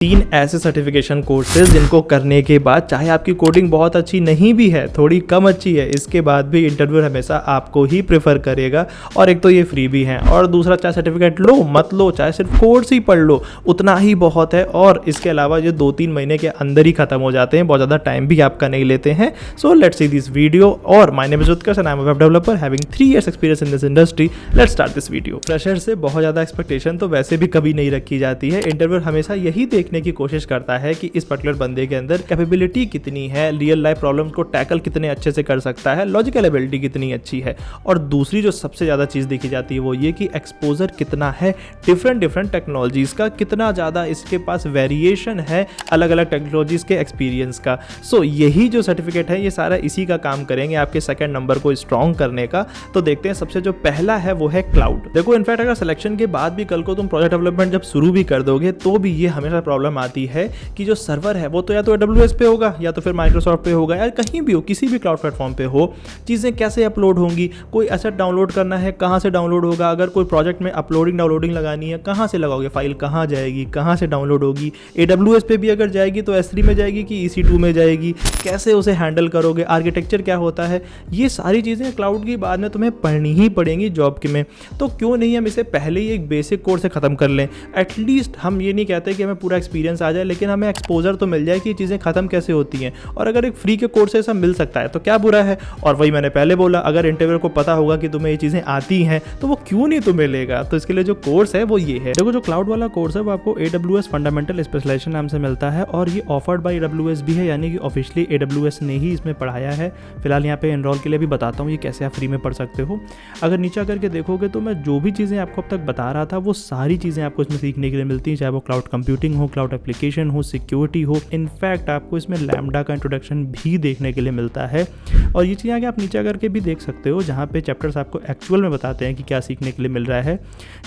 3 ऐसे certification courses जिनको करने के बाद चाहे आपकी कोडिंग बहुत अच्छी नहीं भी है, थोड़ी कम अच्छी है, इसके बाद भी इंटरव्यू हमेशा आपको ही प्रेफर करेगा। और एक तो ये फ्री भी हैं, और दूसरा चाहे सर्टिफिकेट लो मत लो, चाहे सिर्फ कोर्स ही पढ़ लो, उतना ही बहुत है। और इसके अलावा ये 2-3 महीने के अंदर ही खत्म हो जाते हैं, बहुत ज़्यादा टाइम भी आपका नहीं लेते हैं। So let's see this video. और my name is Utkarsh and I am a web developer having 3 years experience in this industry. Let's start this video. Fresher से बहुत ज़्यादा एक्सपेक्टेशन तो वैसे भी कभी नहीं रखी जाती है। इंटरव्यू हमेशा यही देखने की कोशिश करता है कि इस पर्टिकुलर बंदे के अंदर कैपेबिलिटी कितनी है, रियल लाइफ प्रॉब्लम्स को टैकल कितने अच्छे से कर सकता है, लॉजिकल एबिलिटी कितनी अच्छी है। और दूसरी जो सबसे ज़्यादा चीज़ देखी जाती है वो ये कि एक्सपोजर कितना है डिफरेंट टेक्नोलॉजीज़ का, कितना ज़्यादा इसके पास वेरिएशन है अलग अलग टेक्नोलॉजीज़ के एक्सपीरियंस का। सो यही जो सर्टिफिकेट है ये सारा इसी का काम करेंगे आपके सेकंड नंबर को स्ट्रॉन्ग करने का। तो देखते हैं, सबसे जो पहला है वो है क्लाउड। देखो इनफैक्ट अगर सिलेक्शन के बाद भी कल को तुम प्रोजेक्ट डेवलपमेंट जब शुरू भी कर दोगे तो भी ये हमेशा प्रॉब्लम आती है कि जो सर्वर है वो तो या तो AWS पे होगा या तो फिर माइक्रोसॉफ्ट पे होगा, या कहीं भी हो, किसी भी क्लाउड प्लेटफॉर्म पे हो, चीज़ें कैसे अपलोड होंगी, कोई एसेट डाउनलोड करना है कहाँ से डाउनलोड होगा, अगर कोई प्रोजेक्ट में अपलोडिंग डाउनलोडिंग लगानी है कहाँ से लगाओगे, फाइल कहाँ जाएगी, कहाँ से डाउनलोड होगी, AWS पे भी अगर जाएगी तो S3 में जाएगी कि EC2 में जाएगी, कैसे उसे हैंडल करोगे, आर्किटेक्चर क्या होता है, ये सारी चीज़ें क्लाउड की बाद में तुम्हें पढ़नी ही पड़ेंगी जॉब के में। तो क्यों नहीं हम इसे पहले ही एक बेसिक कोर्स से ख़त्म कर लें। एटलीस्ट हम ये नहीं कहते कि हमें पूरा एक्सपीरियंस आ जाए, लेकिन हमें एक्सपोजर तो मिल जाए कि चीज़ें ख़त्म कैसे होती हैं। और अगर एक फ्री के कोर्स से सब मिल सकता है तो क्या बुरा है। और वही मैंने पहले बोला, अगर इंटरव्यू को पता होगा कि तुम्हें ये चीज़ें आती हैं तो वो क्यों नहीं तुम्हें लेगा। तो इसके लिए जो कोर्स है वो ये है। देखो जो क्लाउड वाला कोर्स है वो आपको AWS फंडामेंटल स्पेशलाइजेशन नाम से मिलता है, और ये ऑफर्ड बाय AWS भी है, यानी कि ऑफिशियली AWS ने ही इसमें पढ़ाया है। फिलहाल यहाँ पे एनरोल के लिए भी बताता हूँ ये कैसे आप फ्री में पढ़ सकते हो। अगर नीचे करके देखोगे तो मैं जो भी चीज़ें आपको अब तक बता रहा था वो सारी चीज़ें आपको इसमें सीखने के लिए मिलती हैं, चाहे वो क्लाउड कंप्यूटिंग हो, क्लाउड एप्लीकेशन हो, सिक्योरिटी हो। इनफैक्ट आपको इसमें लैम्बडा का इंट्रोडक्शन भी देखने के लिए मिलता है। और ये चीज़ें आगे आप नीचे करके भी देख सकते हो, जहाँ पे चैप्टर्स आपको एक्चुअल में बताते हैं कि क्या सीखने के लिए मिल रहा है।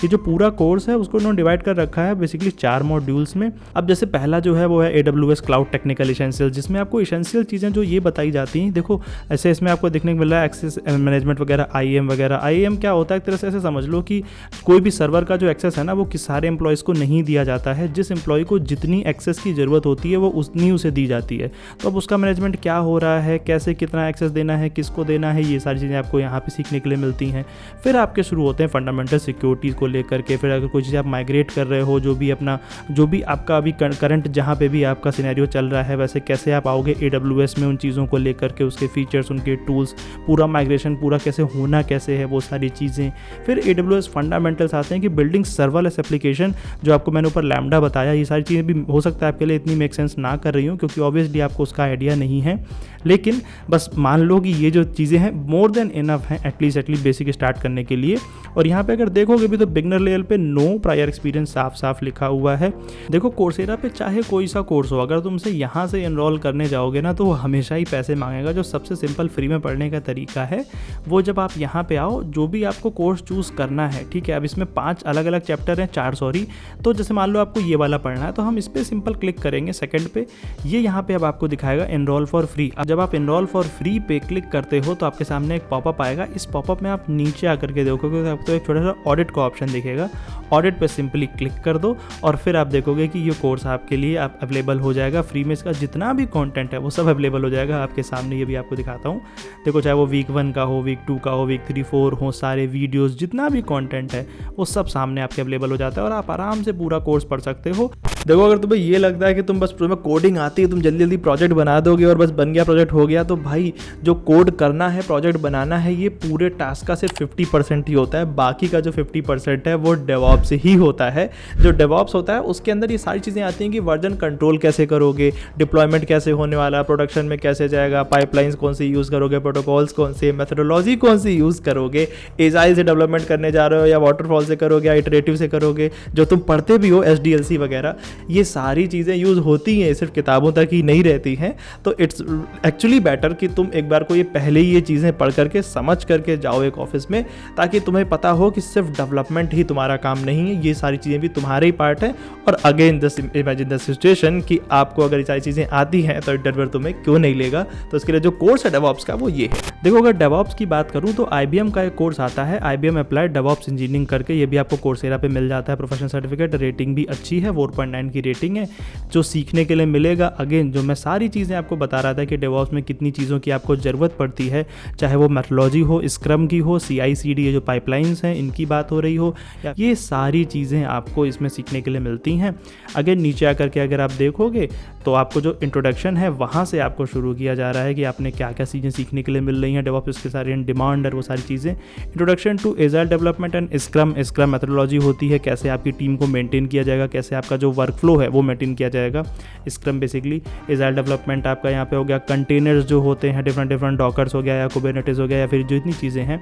ये जो पूरा कोर्स है उसको उन्होंने डिवाइड कर रखा है बेसिकली 4 मॉड्यूल्स में। अब जैसे पहला जो है वो है AWS क्लाउड टेक्निकल एसेंशियल, जिसमें आपको एसेंशियल चीज़ें जो ये बताई जाती हैं। देखो ऐसे इसमें आपको देखने को मिल रहा है एक्सेस मैनेजमेंट वगैरह, IAM वगैरह। IAM क्या होता है, एक तरह से ऐसे समझ लो कि कोई भी सर्वर का जो एक्सेस है ना वो सारे एम्प्लॉयज़ को नहीं दिया जाता है। जिस एम्प्लॉय को जितनी एक्सेस की ज़रूरत होती है वो उतनी उसे दी जाती है। तो अब उसका मैनेजमेंट क्या हो रहा है, कैसे कितना एक्सेस देना है, किसको देना है, ये सारी चीज़ें आपको यहाँ पे सीखने के लिए मिलती हैं। फिर आपके शुरू होते हैं फंडामेंटल सिक्योरिटी को लेकर के। फिर अगर कोई चीज़ आप माइग्रेट कर रहे हो, जो भी आपका अभी करंट जहाँ पे भी आपका सिनेरियो चल रहा है, वैसे कैसे आप आओगे AWS में उन चीज़ों को लेकर के, उसके फीचर्स, उनके टूल्स, पूरा माइग्रेशन पूरा कैसे होना कैसे है, वो सारी चीज़ें। फिर AWS फंडामेंटल्स आते हैं कि बिल्डिंग सर्वरलेस एप्लीकेशन, जो आपको मैंने ऊपर लैम्बडा बताया, ये सारी चीज़ें भी हो सकता है आपके लिए इतनी मेक सेंस ना कर रही हूँ, क्योंकि ऑब्वियसली आपको उसका आइडिया नहीं है। लेकिन बस मान लो कि ये जो चीज़ें हैं मोर देन इनफ हैं एटलीस्ट बेसिक स्टार्ट करने के लिए। और यहाँ पे अगर देखोगे भी तो बिगनर लेवल पे नो प्रायर एक्सपीरियंस साफ साफ लिखा हुआ है। देखो कोर्सेरा पे चाहे कोई सा कोर्स हो, अगर तुमसे यहाँ से एनरोल करने जाओगे ना तो वो हमेशा ही पैसे मांगेगा। जो सबसे सिंपल फ्री में पढ़ने का तरीका है वो, जब आप यहाँ पे आओ, जो भी आपको कोर्स चूज़ करना है, ठीक है, अब इसमें 5 अलग अलग चैप्टर हैं, 4 सॉरी। तो जैसे मान लो आपको ये वाला पढ़ना है तो हम इस पर सिंपल क्लिक करेंगे सेकेंड पे, ये यहाँ पे अब आपको दिखाएगा एनरोल फॉर फ्री। जब आप एनरोल फॉर फ्री पे क्लिक करते हो तो आपके सामने एक पॉपअप आएगा। इस पॉपअप में आप नीचे आकर के देखोगे तो आपको एक छोटा सा ऑडिट का ऑप्शन दिखेगा। ऑडिट पे सिंपली क्लिक कर दो और फिर आप देखोगे कि ये कोर्स आपके लिए आप अवेलेबल हो जाएगा फ्री में। इसका जितना भी कंटेंट है वो सब अवेलेबल हो जाएगा आपके सामने। ये भी आपको दिखाता हूँ, देखो चाहे वो वीक 1 का हो, वीक 2 का हो, वीक 3, 4 हो, सारे वीडियोस जितना भी कंटेंट है वो सब सामने आपके अवेलेबल हो जाता है और आप आराम से पूरा कोर्स पढ़ सकते हो। देखो अगर तुम्हें ये लगता है कि तुम बस तुम्हें कोडिंग आती है, तुम जल्दी जल्दी प्रोजेक्ट बना दोगे और बस बन गया प्रोजेक्ट हो गया, तो भाई जो कोड करना है, प्रोजेक्ट बनाना है, ये पूरे टास्क का सिर्फ 50% ही होता है। बाकी का जो 50% है वो डेवऑप्स ही होता है। जो डेवऑप्स होता है उसके अंदर ये सारी चीज़ें आती हैं कि वर्जन कंट्रोल कैसे करोगे, डिप्लॉयमेंट कैसे होने वाला, प्रोडक्शन में कैसे जाएगा, पाइपलाइंस कौन सी यूज़ करोगे, प्रोटोकॉल्स कौन से, मेथोडोलॉजी कौन सी यूज़ करोगे, एजाइल से डेवलपमेंट करने जा रहे हो या वाटरफॉल से करोगे या इटरेटिव से करोगे, जो तुम पढ़ते भी हो SDLC वगैरह, ये सारी चीज़ें यूज़ होती हैं, सिर्फ किताबों तक ही नहीं रहती हैं। तो इट्स एक्चुअली बेटर कि तुम एक बार को ये पहले ही ये चीज़ें पढ़ करके समझ करके जाओ एक ऑफिस में, ताकि तुम्हें पता हो कि सिर्फ डेवलपमेंट ही तुम्हारा काम नहीं है, ये सारी चीज़ें भी तुम्हारे ही पार्ट है। और अगेन इमेजिन द सिचुएशन कि आपको अगर ये सारी चीज़ें आती हैं तो इंटरव्यू तुम्हें क्यों नहीं लेगा। तो इसके लिए जो कोर्स है डेवऑप्स का वो ये है। देखो अगर डेवऑप्स की बात करूँ तो IBM का एक कोर्स आता है, IBM अप्लाइड डेवऑप्स इंजीनियरिंग करके, ये भी आपको कोर्सेरा पे मिल जाता है। प्रोफेशनल सर्टिफिकेट, रेटिंग भी अच्छी है, 4.9 9 की रेटिंग है। जो सीखने के लिए मिलेगा, अगेन जो मैं सारी चीज़ें आपको बता रहा था कि डेवॉप्स में कितनी चीज़ों की आपको ज़रूरत पड़ती है, चाहे वो मेथोडोलॉजी हो, स्क्रम की हो, CI/CD ये जो पाइपलाइंस हैं इनकी बात हो रही हो, या ये सारी चीज़ें आपको इसमें सीखने के लिए मिलती हैं। अगेन नीचे आकर के अगर आप देखोगे तो आपको जो इंट्रोडक्शन है वहाँ से आपको शुरू किया जा रहा है कि आपने क्या क्या चीज़ें सीखने के लिए मिल रही हैं डेवॉप्स के सारे डिमांड और वो सारी चीज़ें। Introduction to agile development and scrum methodology होती है, कैसे आपकी टीम को मेंटेन किया जाएगा, कैसे आपका जो वर्क फ्लो है वो मेंटेन किया जाएगा। स्क्रम बेसिकली, एजाइल डेवलपमेंट आपका यहाँ पे हो गया कंटेनर्स जो होते हैं, डिफरेंट डॉकर्स हो गया या कुबरनेटिस हो गया या फिर जो इतनी चीज़ें हैं,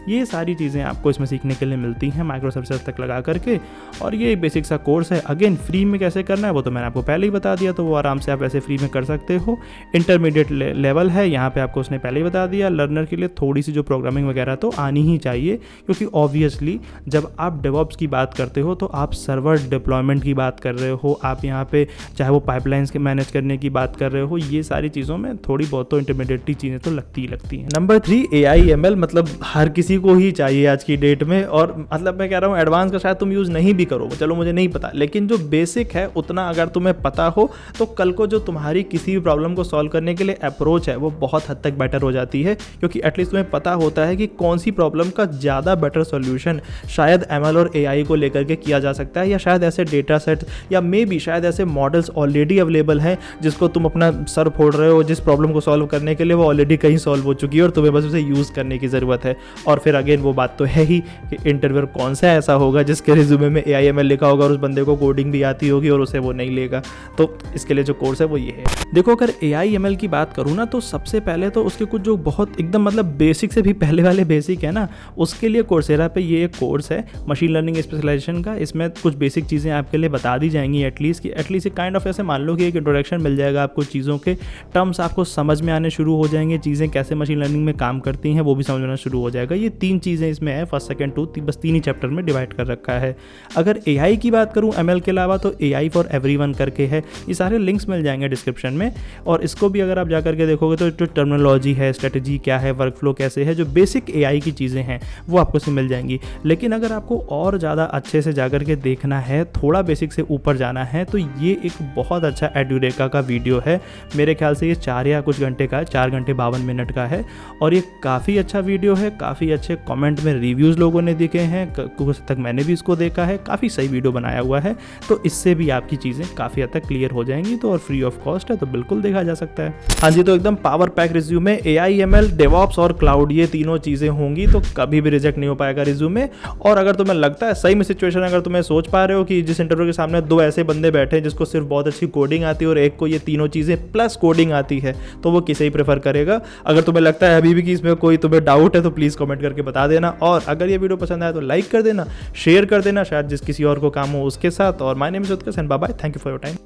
ये सारी चीज़ें आपको इसमें सीखने के लिए मिलती हैं माइक्रो सर्विसेज तक लगा करके। और ये बेसिक सा कोर्स है। अगेन फ्री में कैसे करना है वो तो मैंने आपको पहले ही बता दिया, तो वो आराम से आप ऐसे फ्री में कर सकते हो। इंटरमीडिएट लेवल है, यहाँ पे आपको उसने पहले ही बता दिया। लर्नर के लिए थोड़ी सी जो प्रोग्रामिंग वगैरह तो आनी ही चाहिए, क्योंकि ऑब्वियसली जब आप डेवॉप्स की बात करते हो तो आप सर्वर डिप्लॉयमेंट की बात कर रहे हो, आप यहाँ पे चाहे वो पाइपलाइंस के मैनेज करने की बात कर रहे हो, ये सारी चीज़ों में थोड़ी बहुत तो इंटरमीडिएट चीज़ें तो लगती ही लगती हैं। नंबर 3 AI/ML, मतलब हर किसी को ही चाहिए आज की डेट में। और मतलब मैं कह रहा हूँ एडवांस का शायद तुम यूज़ नहीं भी करो, चलो मुझे नहीं पता, लेकिन जो बेसिक है उतना अगर तुम्हें पता हो तो कल को जो तुम्हारी किसी भी प्रॉब्लम को सॉल्व करने के लिए अप्रोच है वो बहुत हद तक बेटर हो जाती है, क्योंकि एटलीस्ट तुम्हें पता होता है कि कौन सी प्रॉब्लम का ज़्यादा बेटर सॉल्यूशन शायद ML और AI को लेकर के किया जा सकता है, या शायद ऐसे डेटा सेट या मे बी शायद ऐसे मॉडल्स ऑलरेडी अवेलेबल हैं जिसको तुम अपना सर फोड़ रहे हो, जिस प्रॉब्लम को सॉल्व करने के लिए वो ऑलरेडी कहीं सॉल्व हो चुकी है और तुम्हें बस उसे यूज़ करने की ज़रूरत है। और फिर अगेन वो बात तो है ही कि इंटरव्यूअर कौन सा ऐसा होगा जिसके रिज्यूमे में AI/ML लिखा होगा और उस बंदे को कोडिंग भी आती होगी और उसे वो नहीं लेगा। तो इसके लिए जो कोर्स है वो ये है। देखो अगर AI/ML की बात करूँ ना, तो सबसे पहले तो उसके कुछ जो बहुत एकदम मतलब बेसिक से भी पहले वाले बेसिक है ना, उसके लिए कोर्सेरा पे ये एक कोर्स है मशीन लर्निंग स्पेशलाइजेशन का। इसमें कुछ बेसिक चीज़ें आपके लिए बता दी जाएंगी एटलीस्ट काइंड ऑफ ऐसे मान लो कि एक इंट्रोडक्शन मिल जाएगा आपको, चीज़ों के टर्म्स आपको समझ में आने शुरू हो जाएंगे, चीज़ें कैसे मशीन लर्निंग में काम करती हैं वो भी समझ में आना शुरू हो जाएगा। ये 3 चीज़ें इसमें है, फर्स्ट सेकंड टू, बस 3 ही चैप्टर में डिवाइड कर रखा है। अगर AI की बात करूँ ML के अलावा, तो AI फॉर एवरीवन करके है, ये सारे लिंक्स मिल जाएंगे डिस्क्रिप्शन में। और इसको भी अगर आप जा करके देखोगे तो जो टर्मिनोलॉजी है, स्ट्रेटजी क्या है, वर्क फ्लो कैसे है, जो बेसिक AI की चीज़ें हैं वो आपको से मिल जाएंगी। लेकिन अगर आपको और ज़्यादा अच्छे से जाकर के देखना है, थोड़ा बेसिक से ऊपर जाना है, तो ये एक बहुत अच्छा एड्यूरेका का वीडियो है। मेरे ख्याल से ये 4 या कुछ घंटे का है, 4 घंटे 52 मिनट का है, और ये काफ़ी अच्छा वीडियो है। काफ़ी अच्छे कमेंट में रिव्यूज़ लोगों ने दिखे हैं, कुछ तक मैंने भी इसको देखा है, काफ़ी सही वीडियो बनाया हुआ है। तो इससे भी आपकी चीज़ें काफ़ी हद तक क्लियर हो जाएंगी। तो और फ्री ऑफ कॉस्ट है, तो बिल्कुल देखा जा सकता है। हाँ जी, तो एकदम power pack resume, AI/ML, DevOps और क्लाउड, ये तीनों चीज़ें होंगी तो कभी भी रिजेक्ट नहीं हो पाएगा रिज्यूमे। और अगर तुम्हें लगता है सही में सिचुएशन, अगर तुम्हें सोच पा रहे हो कि जिस इंटरव्यू के सामने 2 ऐसे बंदे बैठे हैं जिसको सिर्फ बहुत अच्छी कोडिंग आती है और एक को ये तीनों चीज़ें प्लस कोडिंग आती है, तो वो किसे ही प्रेफर करेगा। अगर तुम्हें लगता है अभी भी कि इसमें कोई तुम्हें डाउट है तो प्लीज़ कमेंट करके बता देना। और अगर ये वीडियो पसंद आया तो लाइक कर देना, शेयर कर देना, शायद जिस किसी और को काम हो उसके साथ। और my name is Utkarsh and bye bye, thank you for your time.